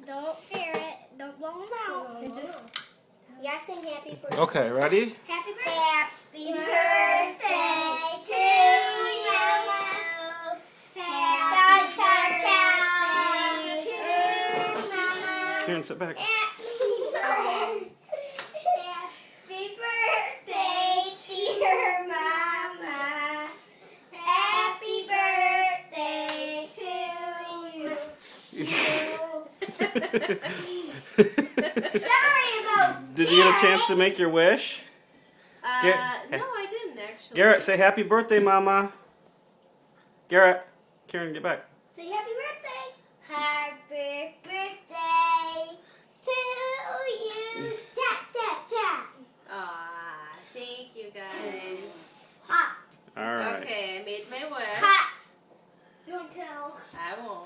Don't fear it. Don't blow them out. And just yeah, sing happy birthday. Okay, ready? Happy birthday to you. Happy birthday to Mama. Karen, sit back. Happy birthday, dear Mama. Happy birthday to you. Sorry about Did you get a chance to make your wish? No, I didn't actually. Garrett, say happy birthday, Mama. Garrett. Karen, get back. Say happy birthday. Happy birthday to you. Tap, tap, tap. Aw, thank you guys. Hot. All right. Okay, I made my wish. Hot. Don't tell. I won't.